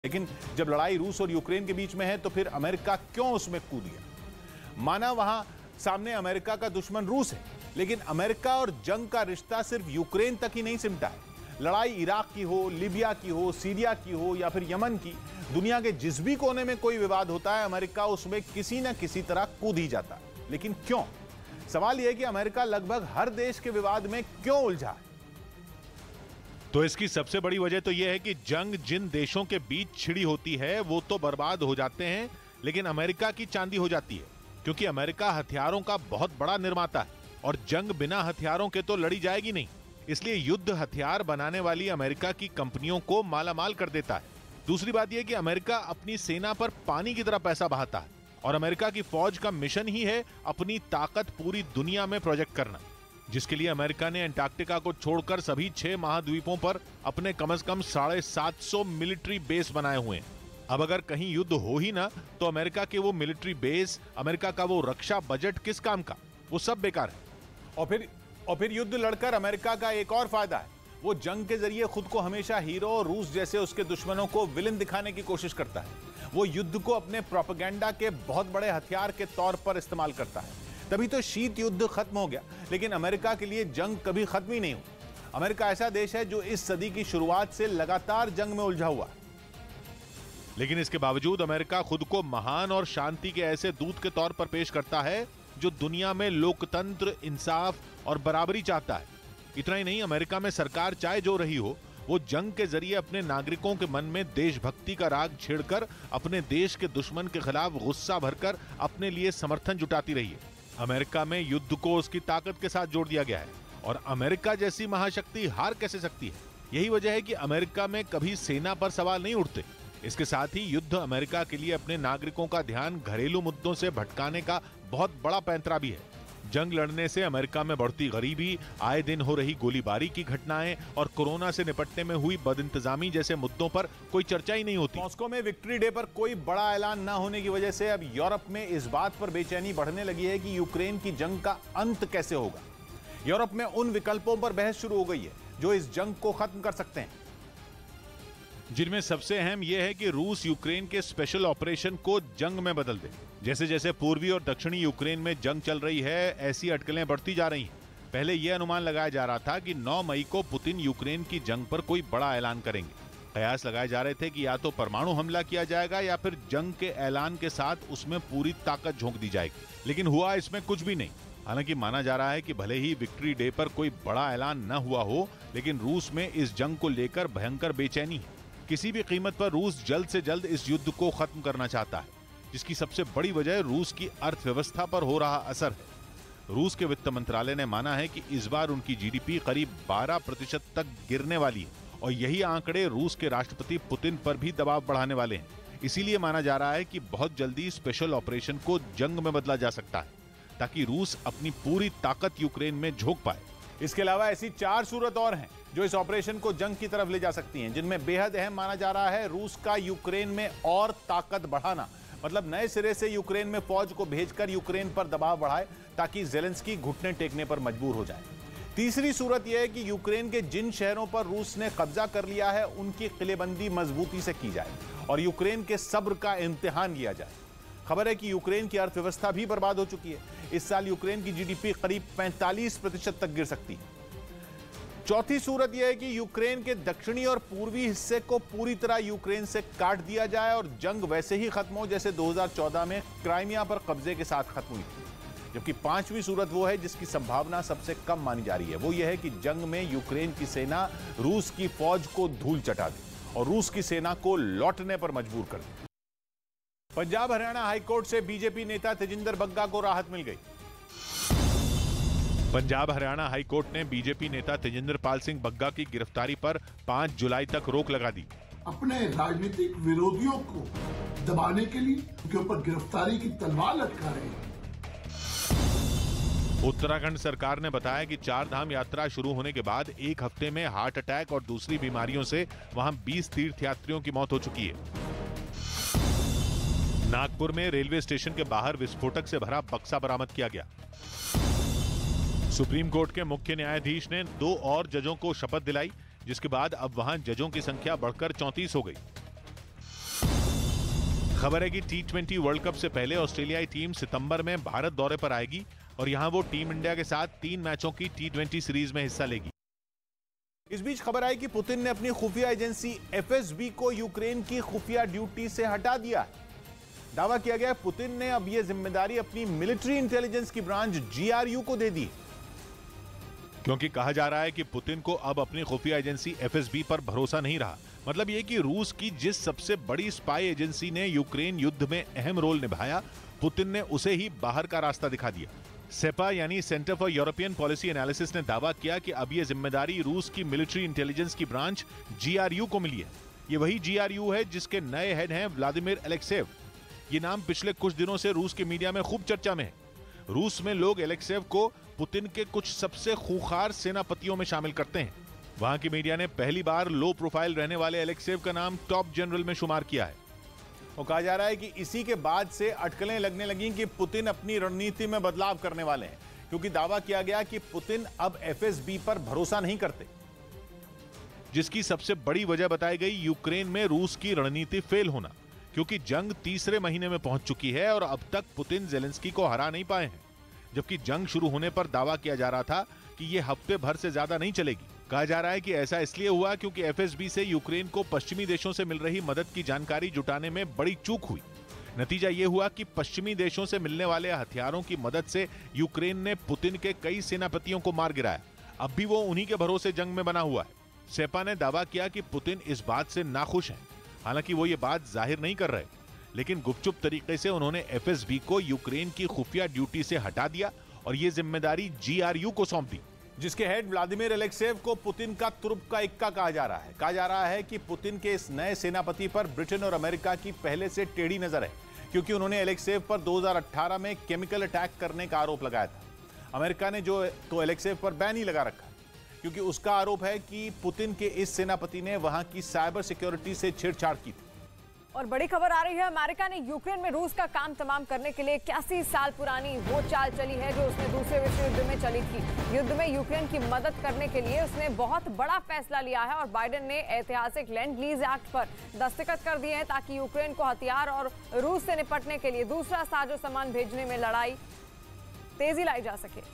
लेकिन जब लड़ाई रूस और यूक्रेन के बीच में है तो फिर अमेरिका क्यों उसमें कूद गया? माना वहां सामने अमेरिका का दुश्मन रूस है, लेकिन अमेरिका और जंग का रिश्ता सिर्फ यूक्रेन तक ही नहीं सिमटा है। लड़ाई इराक की हो, लीबिया की हो, सीरिया की हो या फिर यमन की, दुनिया के जिस भी कोने में कोई विवाद होता है अमेरिका उसमें किसी न किसी तरह कूद ही जाता है। लेकिन क्यों? सवाल यह है कि अमेरिका लगभग हर देश के विवाद में क्यों उलझा है? तो इसकी सबसे बड़ी वजह तो यह है कि जंग जिन देशों के बीच छिड़ी होती है वो तो बर्बाद हो जाते हैं, लेकिन अमेरिका की चांदी हो जाती है, क्योंकि अमेरिका हथियारों का बहुत बड़ा निर्माता है और जंग बिना हथियारों के तो लड़ी जाएगी नहीं। इसलिए युद्ध हथियार बनाने वाली अमेरिका की कंपनियों को मालामाल कर देता है। दूसरी बात यह कि अमेरिका अपनी सेना पर पानी की तरह पैसा बहाता है और अमेरिका की फौज का मिशन ही है अपनी ताकत पूरी दुनिया में प्रोजेक्ट करना, जिसके लिए अमेरिका ने अंटार्कटिका को छोड़कर सभी 6 महाद्वीपों पर अपने कम से कम 750 मिलिट्री बेस बनाए हुए हैं। अब अगर कहीं युद्ध हो ही ना तो अमेरिका के वो मिलिट्री बेस, अमेरिका का वो रक्षा बजट किस काम का? वो सब बेकार है। और फिर युद्ध लड़कर अमेरिका का एक और फायदा है, वो जंग के जरिए खुद को हमेशा हीरो और रूस जैसे उसके दुश्मनों को विलेन दिखाने की कोशिश करता है। वो युद्ध को अपने प्रोपेगेंडा के बहुत बड़े हथियार के तौर पर इस्तेमाल करता है। तभी तो शीत युद्ध खत्म हो गया, लेकिन अमेरिका के लिए जंग कभी खत्म ही नहीं हुई। अमेरिका ऐसा देश है जो इस सदी की शुरुआत से लगातार जंग में उलझा हुआ है। लेकिन इसके बावजूद अमेरिका खुद को महान और शांति के ऐसे दूत के तौर पर पेश करता है जो दुनिया में लोकतंत्र, इंसाफ और बराबरी चाहता है। इतना ही नहीं, अमेरिका में सरकार चाहे जो रही हो, वो जंग के जरिए अपने नागरिकों के मन में देशभक्ति का राग छेड़कर अपने देश के दुश्मन के खिलाफ गुस्सा भरकर अपने लिए समर्थन जुटाती रही है। अमेरिका में युद्ध को उसकी ताकत के साथ जोड़ दिया गया है और अमेरिका जैसी महाशक्ति हार कैसे सकती है? यही वजह है कि अमेरिका में कभी सेना पर सवाल नहीं उठते। इसके साथ ही युद्ध अमेरिका के लिए अपने नागरिकों का ध्यान घरेलू मुद्दों से भटकाने का बहुत बड़ा पैंतरा भी है। जंग लड़ने से अमेरिका में बढ़ती गरीबी, आए दिन हो रही गोलीबारी की घटनाएं और कोरोना से निपटने में हुई बदइंतजामी जैसे मुद्दों पर कोई चर्चा ही नहीं होती। मॉस्को में विक्ट्री डे पर कोई बड़ा ऐलान न होने की वजह से अब यूरोप में इस बात पर बेचैनी बढ़ने लगी है कि यूक्रेन की जंग का अंत कैसे होगा। यूरोप में उन विकल्पों पर बहस शुरू हो गई है जो इस जंग को खत्म कर सकते हैं, जिनमें सबसे अहम यह है कि रूस यूक्रेन के स्पेशल ऑपरेशन को जंग में बदल दे। जैसे जैसे पूर्वी और दक्षिणी यूक्रेन में जंग चल रही है, ऐसी अटकलें बढ़ती जा रही हैं। पहले यह अनुमान लगाया जा रहा था कि 9 मई को पुतिन यूक्रेन की जंग पर कोई बड़ा ऐलान करेंगे। कयास लगाए जा रहे थे कि या तो परमाणु हमला किया जाएगा या फिर जंग के ऐलान के साथ उसमें पूरी ताकत झोंक दी जाएगी। लेकिन हुआ इसमें कुछ भी नहीं। हालांकि माना जा रहा है कि भले ही विक्ट्री डे पर कोई बड़ा ऐलान न हुआ हो, लेकिन रूस में इस जंग को लेकर भयंकर बेचैनी है। किसी भी कीमत पर रूस जल्द से जल्द इस युद्ध को खत्म करना चाहता है, जिसकी सबसे बड़ी वजह रूस की अर्थव्यवस्था पर हो रहा असर है। रूस के वित्त मंत्रालय ने माना है कि इस बार उनकी जीडीपी करीब 12% तक गिरने वाली है और यही आंकड़े रूस के राष्ट्रपति पुतिन पर भी दबाव बढ़ाने वाले हैं। इसीलिए माना जा रहा है कि बहुत जल्दी स्पेशल ऑपरेशन को जंग में बदला जा सकता है, ताकि रूस अपनी पूरी ताकत यूक्रेन में झोंक पाए। इसके अलावा ऐसी 4 सूरत और हैं जो इस ऑपरेशन को जंग की तरफ ले जा सकती हैं, जिनमें बेहद अहम माना जा रहा है रूस का यूक्रेन में और ताकत बढ़ाना, मतलब नए सिरे से यूक्रेन में फौज को भेजकर यूक्रेन पर दबाव बढ़ाए ताकि ज़ेलेंस्की घुटने टेकने पर मजबूर हो जाए। तीसरी सूरत यह है कि यूक्रेन के जिन शहरों पर रूस ने कब्जा कर लिया है उनकी किलेबंदी मजबूती से की जाए और यूक्रेन के सब्र का इम्तिहान लिया जाए। खबर है कि यूक्रेन की अर्थव्यवस्था भी बर्बाद हो चुकी है। इस साल यूक्रेन की जीडीपी करीब 45% तक गिर सकती है। चौथी सूरत यह है कि यूक्रेन के दक्षिणी और पूर्वी हिस्से को पूरी तरह यूक्रेन से काट दिया जाए और जंग वैसे ही खत्म हो जैसे 2014 में क्राइमिया पर कब्जे के साथ खत्म हुई थी। जबकि पांचवी सूरत वो है जिसकी संभावना सबसे कम मानी जा रही है, वो यह है कि जंग में यूक्रेन की सेना रूस की फौज को धूल चटा दे और रूस की सेना को लौटने पर मजबूर कर दे। पंजाब हरियाणा हाईकोर्ट से बीजेपी नेता तेजिंदर बग्गा को राहत मिल गई। पंजाब हरियाणा हाईकोर्ट ने बीजेपी नेता तेजिंदर पाल सिंह बग्गा की गिरफ्तारी पर 5 जुलाई तक रोक लगा दी। अपने राजनीतिक विरोधियों को दबाने के लिए उनके ऊपर गिरफ्तारी की तलवार लटका रहे हैं। उत्तराखंड सरकार ने बताया कि 4 धाम यात्रा शुरू होने के बाद 1 हफ्ते में हार्ट अटैक और दूसरी बीमारियों से वहां 20 तीर्थयात्रियों की मौत हो चुकी है। नागपुर में रेलवे स्टेशन के बाहर विस्फोटक से भरा बक्सा बरामद किया गया। सुप्रीम कोर्ट के मुख्य न्यायाधीश ने 2 और जजों को शपथ दिलाई, जिसके बाद अब वहां जजों की संख्या बढ़कर 34 हो गई। खबर है कि T20 वर्ल्ड कप से पहले ऑस्ट्रेलियाई टीम सितंबर में भारत दौरे पर आएगी और यहां वो टीम इंडिया के साथ 3 मैचों की T20 सीरीज में हिस्सा लेगी। इस बीच खबर आई कि पुतिन ने अपनी खुफिया एजेंसी FSB को यूक्रेन की खुफिया ड्यूटी से हटा दिया है। दावा किया गया पुतिन ने अब यह जिम्मेदारी अपनी मिलिट्री इंटेलिजेंस की ब्रांच GRU को दे दी, क्योंकि कहा जा रहा है कि पुतिन को अब अपनी खुफिया एजेंसी FSB पर भरोसा नहीं रहा। मतलब यह कि रूस की जिस सबसे बड़ी स्पाई एजेंसी ने यूक्रेन युद्ध में अहम रोल निभाया, पुतिन ने उसे ही बाहर का रास्ता दिखा दिया। सेपा यानी centre for European policy analysis ने दावा किया कि अब यह जिम्मेदारी रूस की मिलिट्री इंटेलिजेंस की ब्रांच GRU को मिली है। ये वही GRU है जिसके नए हेड हैं व्लादिमीर एलेक्सेव। ये नाम पिछले कुछ दिनों से रूस के मीडिया में खूब चर्चा में है। रूस में लोग एलेक्सेव को पुतिन के कुछ सबसे खूंखार सेनापतियों में शामिल करते हैं। वहां की मीडिया ने पहली बार लो प्रोफाइल रहने वाले एलेक्सेव का नाम टॉप जनरल में शुमार किया है। और कहा जा रहा है कि इसी के बाद से अटकलें लगने लगी कि पुतिन अपनी रणनीति में बदलाव करने वाले हैं, क्योंकि दावा किया गया कि पुतिन अब FSB पर भरोसा नहीं करते, जिसकी सबसे बड़ी वजह बताई गई यूक्रेन में रूस की रणनीति फेल होना, क्योंकि जंग तीसरे महीने में पहुंच चुकी है और अब तक पुतिन जेलेंस्की को हरा नहीं पाए हैं। जबकि जंग शुरू होने पर दावा किया जा रहा था कि यह हफ्ते भर से ज्यादा नहीं चलेगी। कहा जा रहा है कि ऐसा इसलिए हुआ क्योंकि FSB से यूक्रेन को पश्चिमी देशों से मिल रही मदद की जानकारी जुटाने में बड़ी चूक हुई। नतीजा यह हुआ कि पश्चिमी देशों से मिलने वाले हथियारों की मदद से यूक्रेन ने पुतिन के कई सेनापतियों को मार गिराया। अब भी वो उन्हीं के भरोसे जंग में बना हुआ है। सेपा ने दावा किया कि पुतिन इस बात से नाखुश हैं। हालांकि वो ये बात जाहिर नहीं कर रहे, लेकिन गुपचुप तरीके से उन्होंने FSB को यूक्रेन की खुफिया ड्यूटी से हटा दिया और ये जिम्मेदारी GRU को सौंप दी, जिसके हेड व्लादिमीर एलेक्सेव को पुतिन का तुरुप का इक्का कहा जा रहा है। कहा जा रहा है कि पुतिन के इस नए सेनापति पर ब्रिटेन और अमेरिका की पहले से टेढ़ी नजर है, क्योंकि उन्होंने एलेक्सेव पर 2018 में केमिकल अटैक करने का आरोप लगाया था। अमेरिका ने तो एलेक्सेव पर बैन ही लगा रखा, क्योंकि उसका आरोप है कि पुतिन के इस सेनापति ने वहां की साइबर सिक्योरिटी से छेड़छाड़ की थी। और बड़ी खबर आ रही है, अमेरिका ने यूक्रेन में रूस का काम तमाम करने के लिए 81 साल पुरानी वो चाल चली है जो उसने दूसरे विश्व युद्ध में चली थी। युद्ध में यूक्रेन की मदद करने के लिए उसने बहुत बड़ा फैसला लिया है और बाइडेन ने ऐतिहासिक लैंड लीज एक्ट पर दस्तखत कर दिए हैं ताकि यूक्रेन को हथियार और रूस से निपटने के लिए दूसरा साजो सामान भेजने में लड़ाई तेजी लाई जा सके।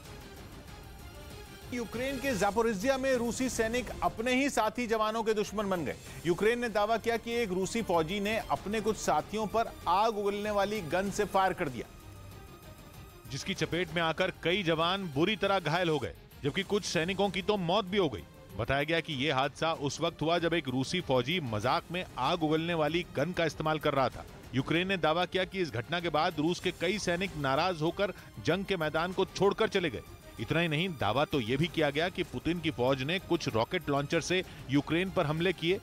यूक्रेन के ज़ापोरिज्जिया में रूसी सैनिक अपने ही साथी जवानों के दुश्मन बन गए। यूक्रेन ने दावा किया कि एक रूसी फौजी ने अपने कुछ साथियों पर आग उगलने वाली गन से फायर कर दिया, जिसकी चपेट में आकर कई जवान बुरी तरह घायल हो गए, जबकि कुछ सैनिकों की तो मौत भी हो गई। बताया गया कि यह हादसा उस वक्त हुआ जब एक रूसी फौजी मजाक में आग उगलने वाली गन का इस्तेमाल कर रहा था। यूक्रेन ने दावा किया कि इस घटना के बाद रूस के कई सैनिक नाराज होकर जंग के मैदान को छोड़कर चले गए। इतना ही नहीं, दावा तो यह भी किया गया कि पुतिन की फौज ने कुछ रॉकेट लॉन्चर से यूक्रेन पर हमले किए,